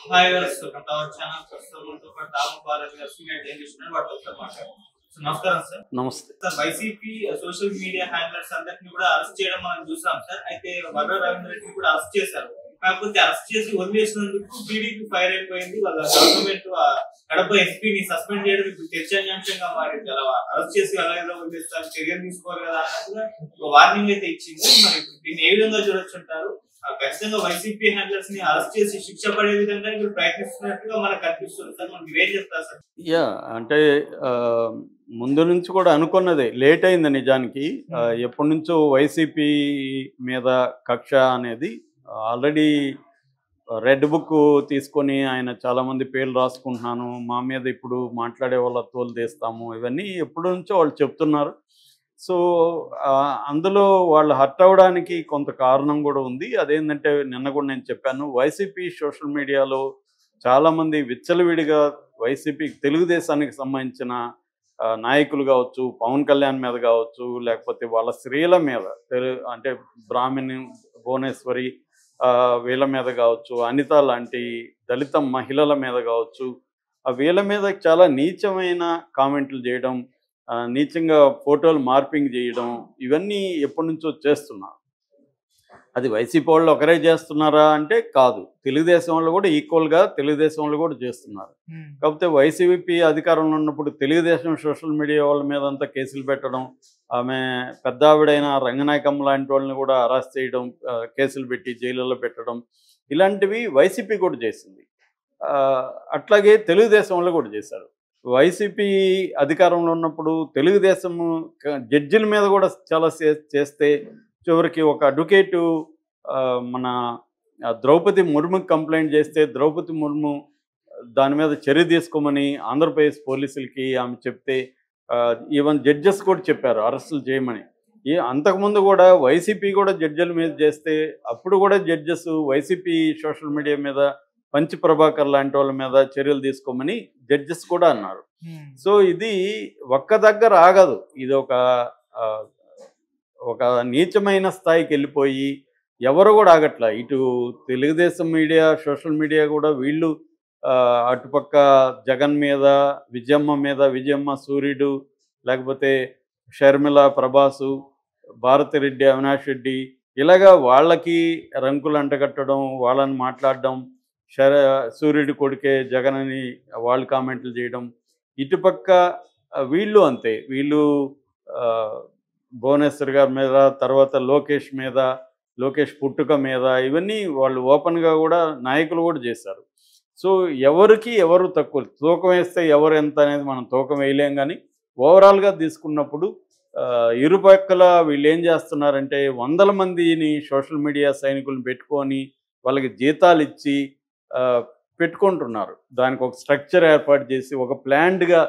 Hi viewers, our channel ప్రస్తుతం పాటు దాము బాలాజీ గారు సీనియర్ జర్నలిస్ట్ ఉన్నారు. వాటితో ఒకసారి మాట్లాడదాం. సో నమస్కారం సార్. నమస్తే సార్, వైసీపీ సోషల్ మీడియా హ్యాండలర్స్ అందరినీ కూడా అరెస్ట్ చేయడం మనం చూసాం సార్. అయితే వర్ర రవీంద్ర రెడ్డిని కూడా అరెస్ట్ చేశారు. కాకపోతే అరెస్ట్ చేసి వదిలేసినందుకు టీడీపీ ఫైర్ అయిపోయింది. వాళ్ళ గవర్నమెంట్ కడప ఎస్పీని సస్పెండ్ చేయడం ఇప్పుడు చర్చనీయాంశంగా మారింది. అలా అరెస్ట్ చేసి అలాగే వదిలేస్తారు, చర్యలు తీసుకోవాలి కదా అన్నట్టుగా ఒక వార్నింగ్ అయితే ఇచ్చింది. మరి దీన్ని ఏ విధంగా చూడొచ్చుంటారు? ఖచ్చితంగా వైసీపీ హ్యాండలర్స్ ని అరెస్ట్ చేసి శిక్ష పడే విధంగా ఇప్పుడు ప్రయత్నిస్తున్నట్టుగా మనకు కనిపిస్తుంది సార్. మనకి మీరేం చెప్తారు సార్? అంటే ముందు నుంచి కూడా అనుకున్నదే, లేట్ అయింది నిజానికి. ఎప్పటి నుంచో వైసీపీ మీద కక్ష అనేది ఆల్రెడీ రెడ్ బుక్ తీసుకొని ఆయన చాలామంది పేర్లు రాసుకుంటున్నాను, మా మీద ఇప్పుడు మాట్లాడే వాళ్ళ తోలు తీస్తాము, ఇవన్నీ ఎప్పటి నుంచో వాళ్ళు చెప్తున్నారు. సో అందులో వాళ్ళు హర్ట్ అవ్వడానికి కొంత కారణం కూడా ఉంది. అదేంటంటే నిన్న కూడా నేను చెప్పాను, వైసీపీ సోషల్ మీడియాలో చాలామంది విచ్చలవిడిగా వైసీపీ తెలుగుదేశానికి సంబంధించిన నాయకులు కావచ్చు, పవన్ కళ్యాణ్ మీద కావచ్చు, లేకపోతే వాళ్ళ స్త్రీల మీద అంటే బ్రాహ్మణి, భువనేశ్వరి వీళ్ళ మీద కావచ్చు, అనిత లాంటి దళిత మహిళల మీద కావచ్చు, వీళ్ళ మీద చాలా నీచమైన కామెంట్లు చేయడం, నీచంగా ఫోటోలు మార్పింగ్ చేయడం, ఇవన్నీ ఎప్పటి నుంచో చేస్తున్నారు. అది వైసీపీ వాళ్ళు ఒకరే చేస్తున్నారా అంటే కాదు, తెలుగుదేశం వాళ్ళు కూడా ఈక్వల్గా తెలుగుదేశం వాళ్ళు కూడా చేస్తున్నారు. కాకపోతే వైసీపీ అధికారంలో ఉన్నప్పుడు తెలుగుదేశం సోషల్ మీడియా వాళ్ళ మీద అంతా కేసులు పెట్టడం, ఆమె పెద్ద ఆవిడైన రంగనాయకమ్మ లాంటి వాళ్ళని కూడా అరెస్ట్ చేయడం, కేసులు పెట్టి జైలులో పెట్టడం, ఇలాంటివి వైసీపీ కూడా చేసింది. అట్లాగే తెలుగుదేశం వాళ్ళు కూడా చేశారు. వైసీపీ అధికారంలో ఉన్నప్పుడు తెలుగుదేశం జడ్జిల మీద కూడా చాలా చేస్తే చివరికి ఒక అడ్వకేటు మన ద్రౌపది ముర్ముకి కంప్లైంట్ చేస్తే ద్రౌపది ముర్ము దాని మీద చర్య తీసుకోమని ఆంధ్రప్రదేశ్ పోలీసులకి ఆమె చెప్తే ఈవెన్ జడ్జెస్ కూడా చెప్పారు అరెస్టులు చేయమని. అంతకుముందు కూడా వైసీపీ కూడా జడ్జిల మీద చేస్తే అప్పుడు కూడా జడ్జెస్ వైసీపీ సోషల్ మీడియా మీద పంచి ప్రభాకర్ లాంటి వాళ్ళ మీద చర్యలు తీసుకోమని జడ్జెస్ కూడా అన్నారు. సో ఇది ఒక్క దగ్గర ఆగదు, ఇది ఒక నీచమైన స్థాయికి వెళ్ళిపోయి ఎవరు కూడా ఆగట్లా. ఇటు తెలుగుదేశం మీడియా సోషల్ మీడియా కూడా వీళ్ళు అటుపక్క జగన్ మీద, విజయమ్మ సూర్యుడు, లేకపోతే షర్మిల, ప్రభాసు, భారతిరెడ్డి, అవినాష్ రెడ్డి, ఇలాగా వాళ్ళకి రంకులు అంటగట్టడం, వాళ్ళని మాట్లాడడం, సూర్యుడి కొడుకే జగన్ అని వాళ్ళు కామెంట్లు చేయడం. ఇటుపక్క వీళ్ళు అంతే, వీళ్ళు భువనేశ్వర్ గారి మీద, తర్వాత లోకేష్ పుట్టుక మీద, ఇవన్నీ వాళ్ళు ఓపెన్గా కూడా నాయకులు కూడా చేశారు. సో ఎవరికి ఎవరు తక్కువ, తూకం వేస్తే ఎవరు ఎంత అనేది మనం తూకం వేయలేం. కానీ ఓవరాల్గా తీసుకున్నప్పుడు ఇరుపక్కల వీళ్ళు ఏం చేస్తున్నారంటే 100 మందిని సోషల్ మీడియా సైనికులను పెట్టుకొని వాళ్ళకి జీతాలు ఇచ్చి పెట్టుకుంటున్నారు. దానికి ఒక స్ట్రక్చర్ ఏర్పాటు చేసి ఒక ప్లాన్డ్గా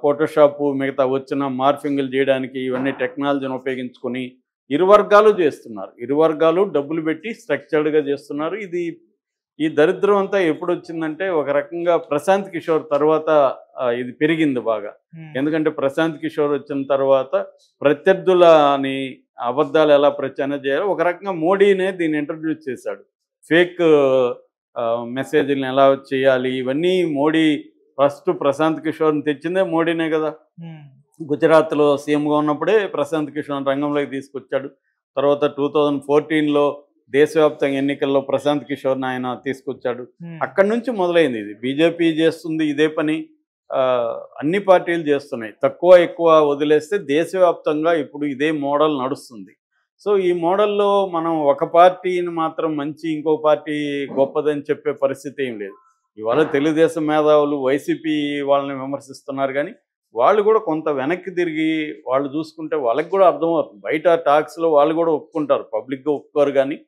ఫోటోషాపు మిగతా వచ్చిన మార్ఫింగ్లు చేయడానికి ఇవన్నీ టెక్నాలజీని ఉపయోగించుకొని ఇరు వర్గాలు చేస్తున్నారు. ఇరు వర్గాలు డబ్బులు పెట్టి స్ట్రక్చర్డ్గా చేస్తున్నారు. ఈ దరిద్రం అంతా ఎప్పుడు వచ్చిందంటే ఒక రకంగా ప్రశాంత్ కిషోర్ తర్వాత ఇది పెరిగింది బాగా. ఎందుకంటే ప్రశాంత్ కిషోర్ వచ్చిన తర్వాత ప్రత్యర్థులని అబద్ధాలు ఎలా ప్రచారం చేయాలో ఒక రకంగా మోడీనే దీన్ని ఇంట్రడ్యూస్ చేశాడు. ఫేక్ మెసేజ్ని ఎలా చేయాలి, ఇవన్నీ మోడీ ఫస్ట్ ప్రశాంత్ కిషోర్ని తెచ్చిందే మోడీనే కదా. గుజరాత్లో సీఎంగా ఉన్నప్పుడే ప్రశాంత్ కిషోర్ రంగంలోకి తీసుకొచ్చాడు. తర్వాత 2014లో దేశవ్యాప్తంగా ఎన్నికల్లో ప్రశాంత్ కిషోర్ని ఆయన తీసుకొచ్చాడు. అక్కడి నుంచి మొదలైంది ఇది. బీజేపీ చేస్తుంది ఇదే పని, అన్ని పార్టీలు చేస్తున్నాయి. తక్కువ ఎక్కువ వదిలేస్తే దేశవ్యాప్తంగా ఇప్పుడు ఇదే మోడల్ నడుస్తుంది. సో ఈ మోడల్లో మనం ఒక పార్టీని మాత్రం మంచి, ఇంకో పార్టీ గొప్పదని చెప్పే పరిస్థితి ఏం లేదు. ఇవాళ తెలుగుదేశం మేధావులు వైసీపీ వాళ్ళని విమర్శిస్తున్నారు, కానీ వాళ్ళు కూడా కొంత వెనక్కి తిరిగి వాళ్ళు చూసుకుంటే వాళ్ళకి కూడా అర్థమవుతుంది. బయట టాక్స్లో వాళ్ళు కూడా ఒప్పుకుంటారు, పబ్లిక్గా ఒప్పుకోరు కానీ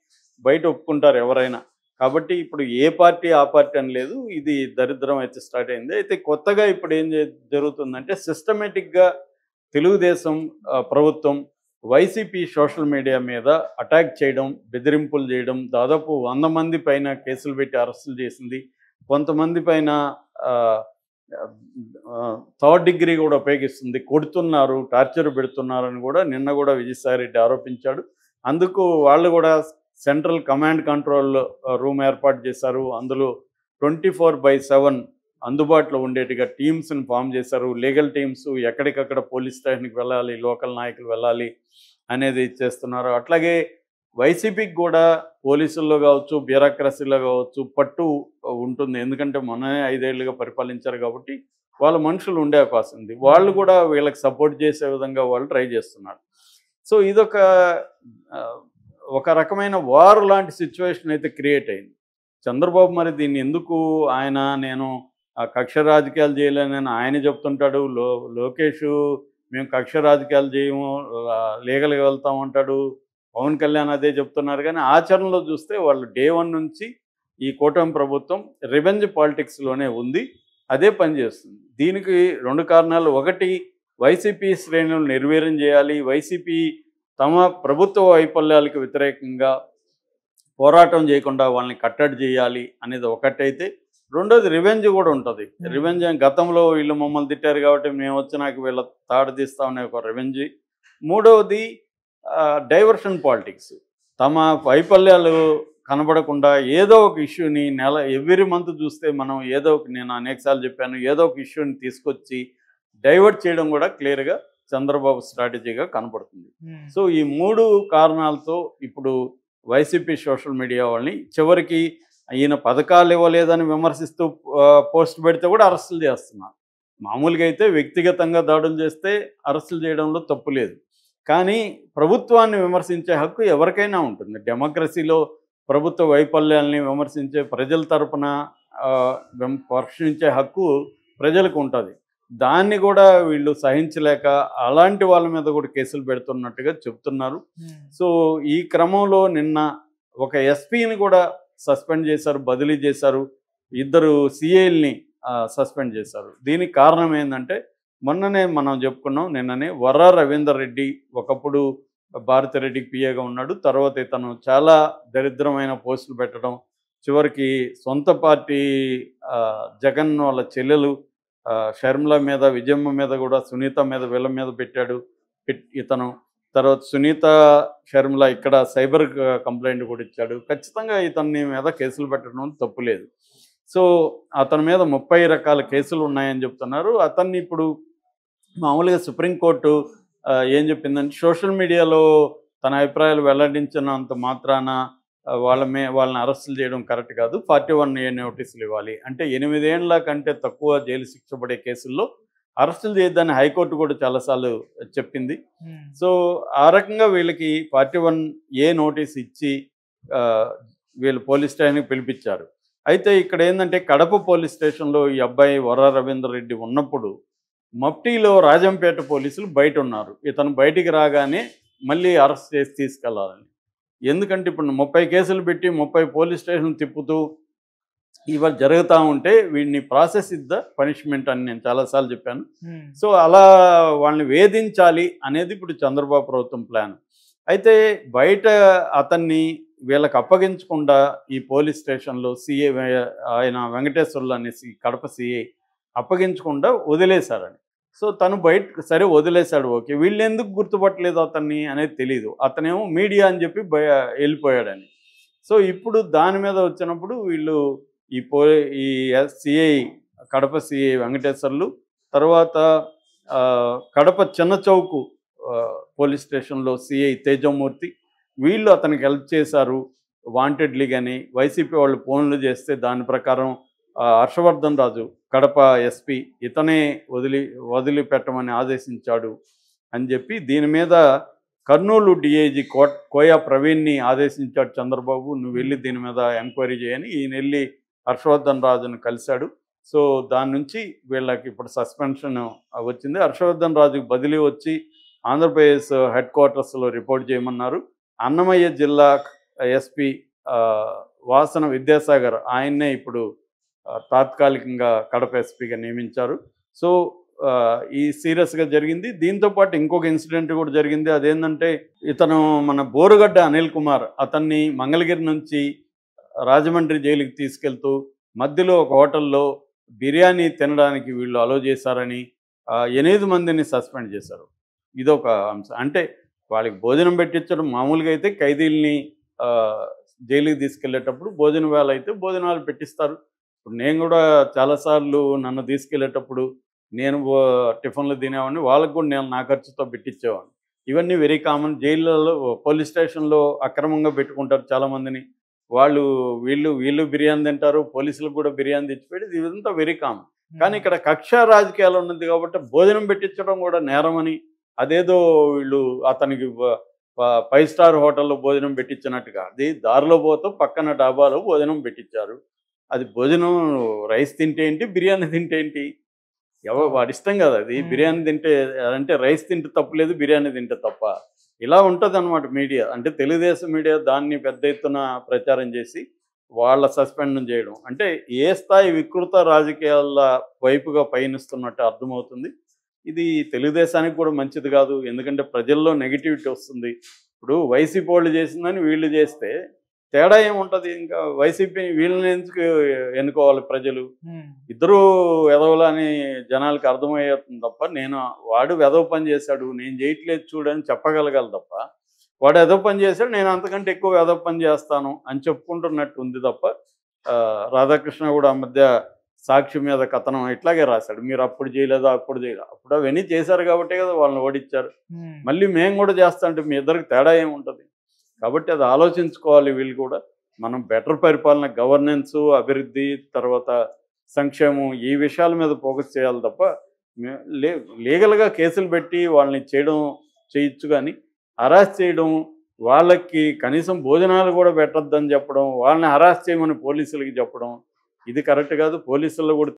బయట ఒప్పుకుంటారు ఎవరైనా. కాబట్టి ఇప్పుడు ఏ పార్టీ ఆ పార్టీ అని లేదు, ఇది దరిద్రం అయితే స్టార్ట్ అయింది. అయితే కొత్తగా ఇప్పుడు ఏం జరుగుతుందంటే సిస్టమేటిక్గా తెలుగుదేశం ప్రభుత్వం వైసీపీ సోషల్ మీడియా మీద అటాక్ చేయడం, బెదిరింపులు చేయడం, దాదాపు 100 మంది పైన కేసులు పెట్టి అరెస్టులు చేసింది. కొంతమంది పైన 3rd డిగ్రీ కూడా ఉపయోగిస్తుంది, కొడుతున్నారు, టార్చర్ పెడుతున్నారని కూడా నిన్న కూడా విజయసాయిరెడ్డి ఆరోపించాడు. అందుకు వాళ్ళు కూడా సెంట్రల్ కమాండ్ కంట్రోల్ రూమ్ ఏర్పాటు చేశారు. అందులో 24/7 అందుబాటులో ఉండేట్టుగా టీమ్స్ని ఫామ్ చేశారు. లీగల్ టీమ్స్ ఎక్కడికక్కడ పోలీస్ స్టేషన్కి వెళ్ళాలి, లోకల్ నాయకులు వెళ్ళాలి అనేది చేస్తున్నారు. అట్లాగే వైసీపీకి కూడా పోలీసుల్లో కావచ్చు, బ్యూరోక్రసీలో కావచ్చు పట్టు ఉంటుంది. ఎందుకంటే మొన్ననే 5 ఏళ్లుగా పరిపాలించారు కాబట్టి వాళ్ళ మనుషులు ఉండే అవకాశం ఉంది. వాళ్ళు కూడా వీళ్ళకి సపోర్ట్ చేసే విధంగా వాళ్ళు ట్రై చేస్తున్నారు. సో ఇదొక ఒక రకమైన వార్ లాంటి సిచ్యువేషన్ అయితే క్రియేట్ అయింది. చంద్రబాబు మరి దీన్ని ఎందుకు నేను కక్ష రాజకీయాలు చేయలేనని ఆయన చెప్తుంటాడు. లోకేష్ మేము కక్ష రాజకీయాలు చేయము, లీగల్గా వెళ్తాం అంటాడు. పవన్ కళ్యాణ్ అదే చెప్తున్నారు. కానీ ఆచరణలో చూస్తే వాళ్ళు డే 1 నుంచి ఈ కూటమి ప్రభుత్వం రివెంజ్ పాలిటిక్స్లోనే ఉంది, అదే పనిచేస్తుంది. దీనికి 2 కారణాలు. ఒకటి, వైసీపీ శ్రేణులను నిర్వీర్యం చేయాలి, వైసీపీ తమ ప్రభుత్వ వైఫల్యాలకు వ్యతిరేకంగా పోరాటం చేయకుండా వాళ్ళని కట్టడి చేయాలి అనేది ఒకటైతే, రెండోది రివెంజ్ కూడా ఉంటుంది. రివెంజ్ గతంలో వీళ్ళు మమ్మల్ని తిట్టారు కాబట్టి మేము వచ్చినాక వీళ్ళ తాడు తీస్తామనే ఒక రివెంజ్. మూడవది డైవర్షన్ పాలిటిక్స్. తమ వైఫల్యాలు కనబడకుండా ఏదో ఒక ఇష్యూని ఎవ్రీ మంత్ చూస్తే మనం నేను అనేకసార్లు చెప్పాను, ఏదో ఒక ఇష్యూని తీసుకొచ్చి డైవర్ట్ చేయడం కూడా క్లియర్గా చంద్రబాబు స్ట్రాటజీగా కనపడుతుంది. సో ఈ 3 కారణాలతో ఇప్పుడు వైసీపీ సోషల్ మీడియా వాళ్ళని చివరికి ఈయన పథకాలు ఇవ్వలేదని విమర్శిస్తూ పోస్ట్ పెడితే కూడా అరెస్టులు చేస్తున్నారు. మామూలుగా అయితే వ్యక్తిగతంగా దాడులు చేస్తే అరెస్టులు చేయడంలో తప్పు లేదు. కానీ ప్రభుత్వాన్ని విమర్శించే హక్కు ఎవరికైనా ఉంటుంది. డెమోక్రసీలో ప్రభుత్వ వైఫల్యాల్ని విమర్శించే, ప్రజల తరపున ప్రశ్నించే హక్కు ప్రజలకు ఉంటుంది. దాన్ని కూడా వీళ్ళు సహించలేక అలాంటి వాళ్ళ మీద కూడా కేసులు పెడుతున్నట్టుగా చెప్తున్నారు. సో ఈ క్రమంలో నిన్న ఒక ఎస్పీని కూడా సస్పెండ్ చేశారు, బదిలీ చేశారు. 2 సిఐల్ని సస్పెండ్ చేశారు. దీనికి కారణం ఏంటంటే మొన్ననే మనం చెప్పుకున్నాం, నిన్ననే వర్రా రవీందర్ రెడ్డి ఒకప్పుడు భారతిరెడ్డికి పిఏగా ఉన్నాడు. తర్వాత ఇతను చాలా దరిద్రమైన పోస్టులు పెట్టడం, చివరికి సొంత పార్టీ జగన్ వాళ్ళ చెల్లెలు షర్మిల మీద, విజయమ్మ మీద కూడా, సునీత మీద, వీళ్ళ మీద పెట్టాడు ఇతను. తర్వాత సునీత, షర్మిల ఇక్కడ సైబర్ కంప్లైంట్ కూడా ఇచ్చాడు. ఖచ్చితంగా ఇతని మీద కేసులు పెట్టడం తప్పులేదు. సో అతని మీద 30 రకాల కేసులు ఉన్నాయని చెప్తున్నారు. అతన్ని ఇప్పుడు మామూలుగా సుప్రీంకోర్టు ఏం చెప్పిందంటే, సోషల్ మీడియాలో తన అభిప్రాయాలు వెల్లడించినంత మాత్రాన వాళ్ళని అరెస్టులు చేయడం కరెక్ట్ కాదు, 41A నోటీసులు ఇవ్వాలి. అంటే 8 ఏళ్ల కంటే తక్కువ జైలు శిక్ష పడే కేసుల్లో అరెస్టులు చేయొద్దని హైకోర్టు కూడా చాలాసార్లు చెప్పింది. సో ఆ రకంగా వీళ్ళకి 41A నోటీస్ ఇచ్చి వీళ్ళు పోలీస్ స్టేషన్కి పిలిపించారు. అయితే ఇక్కడ ఏంటంటే, కడప పోలీస్ స్టేషన్లో ఈ అబ్బాయి వర్రా రవీందర్ రెడ్డి ఉన్నప్పుడు మఫ్టీలో రాజంపేట పోలీసులు బయట ఉన్నారు. ఇతను బయటికి రాగానే మళ్ళీ అరెస్ట్ చేసి తీసుకెళ్లాలని. ఎందుకంటే ఇప్పుడు 30 కేసులు పెట్టి 30 పోలీస్ స్టేషన్లు తిప్పుతూ ఇవాళ జరుగుతూ ఉంటే వీడిని ప్రాసెస్ ఇస్ ద పనిష్మెంట్ అని నేను చాలాసార్లు చెప్పాను. సో అలా వాళ్ళని వేధించాలి అనేది ఇప్పుడు చంద్రబాబు ప్రభుత్వం ప్లాన్. అయితే బయట అతన్ని వీళ్ళకి అప్పగించకుండా ఈ పోలీస్ స్టేషన్లో సిఐ ఆయన వెంకటేశ్వర్లు అనేసి కడప సిఐ అప్పగించకుండా వదిలేశారని. సో తను బయట సరే వదిలేశాడు, ఓకే. వీళ్ళు ఎందుకు గుర్తుపట్టలేదు అతన్ని అనేది తెలీదు. అతనేమో మీడియా అని చెప్పి వెళ్ళిపోయాడని. సో ఇప్పుడు దాని మీద వచ్చినప్పుడు వీళ్ళు ఈ సిఐ కడప సిఐ వెంకటేశ్వర్లు, తర్వాత కడప చిన్న చౌకు పోలీస్ స్టేషన్లో సిఐ తేజమూర్తి, వీళ్ళు అతనికి హెల్ప్ చేశారు వాంటెడ్లీ. కానీ వైసీపీ వాళ్ళు ఫోన్లు చేస్తే దాని ప్రకారం హర్షవర్ధన్ రాజు కడప ఎస్పీ ఇతనే వదిలిపెట్టమని ఆదేశించాడు అని చెప్పి దీని మీద కర్నూలు డిఐజీ కోయా ప్రవీణ్ని ఆదేశించాడు చంద్రబాబు, నువ్వు వెళ్ళి దీని మీద ఎంక్వైరీ చేయని. ఈయన వెళ్ళి హర్షవర్ధన్ రాజును కలిశాడు. సో దాని నుంచి వీళ్ళకి ఇప్పుడు సస్పెన్షన్ వచ్చింది. హర్షవర్ధన్ రాజుకు బదిలీ వచ్చి ఆంధ్రప్రదేశ్ హెడ్ క్వార్టర్స్లో రిపోర్ట్ చేయమన్నారు. అన్నమయ్య జిల్లా ఎస్పీ వాసన విద్యాసాగర్ ఆయన్నే ఇప్పుడు తాత్కాలికంగా కడప ఎస్పీగా నియమించారు. సో ఈ సీరియస్గా జరిగింది. దీంతోపాటు ఇంకొక ఇన్సిడెంట్ కూడా జరిగింది. అదేంటంటే, ఇతను మన బోరుగడ్డ అనిల్ కుమార్ అతన్ని మంగళగిరి నుంచి రాజమండ్రి జైలుకి తీసుకెళ్తూ మధ్యలో ఒక హోటల్లో బిర్యానీ తినడానికి వీళ్ళు అలో చేశారని 8 మందిని సస్పెండ్ చేశారు. ఇదొక అంశం. అంటే వాళ్ళకి భోజనం పెట్టించడం మామూలుగా అయితే ఖైదీల్ని జైలుకి తీసుకెళ్లేటప్పుడు భోజన వేళ అయితే భోజనాలు పెట్టిస్తారు. ఇప్పుడు నేను కూడా చాలాసార్లు నన్ను తీసుకెళ్ళేటప్పుడు నేను టిఫిన్లు తినేవాడిని, వాళ్ళకు కూడా నేను నా ఖర్చుతో పెట్టించేవాడిని. ఇవన్నీ వెరీ కామన్. జైళ్ళలో పోలీస్ స్టేషన్‌లో అక్రమంగా పెట్టుకుంటారు చాలామందిని. వాళ్ళు వీళ్ళు బిర్యానీ తింటారు, పోలీసులకు కూడా బిర్యానీ తెచ్చిపెట్టేది ఇదంతా వెరీ కామన్. కానీ ఇక్కడ కక్ష రాజకీయాలు ఉన్నది కాబట్టి భోజనం పెట్టించడం కూడా నేరమని, అదేదో వీళ్ళు అతనికి 5 స్టార్ హోటల్లో భోజనం పెట్టించినట్టుగా, అది దారిలో పోతూ పక్కన డాబాలో భోజనం పెట్టించారు. అది భోజనం రైస్ తింటే ఏంటి, బిర్యానీ తింటే ఏంటి? వాడిష్టం కదా అది. బిర్యానీ తింటే అంటే రైస్ తింటే తప్పు లేదు, బిర్యానీ తింటే తప్ప? ఇలా ఉంటుందన్నమాట మీడియా. అంటే తెలుగుదేశం మీడియా దాన్ని పెద్ద ఎత్తున ప్రచారం చేసి వాళ్ళ సస్పెండ్ చేయడం. అంటే ఏ స్థాయి వికృత రాజకీయాల వైపుగా పయనిస్తున్నట్టు అర్థమవుతుంది. ఇది తెలుగుదేశానికి కూడా మంచిది కాదు. ఎందుకంటే ప్రజల్లో నెగిటివిటీ వస్తుంది. ఇప్పుడు వైసీపీ వాళ్ళు చేసిందని వీళ్ళు చేస్తే తేడా ఏముంటుంది? ఇంకా వైసీపీ వీళ్ళని ఎందుకు ఎన్నుకోవాలి ప్రజలు? ఇద్దరు వెధవలు అని జనాలకు అర్థమయ్యేస్తుంది తప్ప, వాడు వెధవ పని చేశాడు, నేను చేయట్లేదు చూడని చెప్పగలగాలి తప్ప, వాడు వెధవ పని చేశాడు, నేను అంతకంటే ఎక్కువ వెధవ పని చేస్తాను అని చెప్పుకుంటున్నట్టు ఉంది తప్ప. రాధాకృష్ణ కూడా ఆ మధ్య సాక్షి మీద కథనం ఇట్లాగే రాశాడు, మీరు అప్పుడు చేయలేదా, అప్పుడు చేయలేదు. అప్పుడు అవన్నీ చేశారు కాబట్టే కదా వాళ్ళని ఓడించారు. మళ్ళీ మేము కూడా చేస్తా అంటే మీ ఇద్దరికి తేడా ఏముంటుంది? కాబట్టి అది ఆలోచించుకోవాలి వీళ్ళు కూడా. మనం బెటర్ పరిపాలన, గవర్నెన్సు, అభివృద్ధి, తర్వాత సంక్షేమం, ఈ విషయాల మీద ఫోకస్ చేయాలి తప్ప లీగల్గా కేసులు పెట్టి వాళ్ళని చేయొచ్చు. కానీ హరాస్ చేయడం, వాళ్ళకి కనీసం భోజనాలు కూడా పెట్టొద్దని చెప్పడం, వాళ్ళని హరాస్ చేయమని పోలీసులకి చెప్పడం ఇది కరెక్ట్ కాదు. పోలీసుల్లో కూడా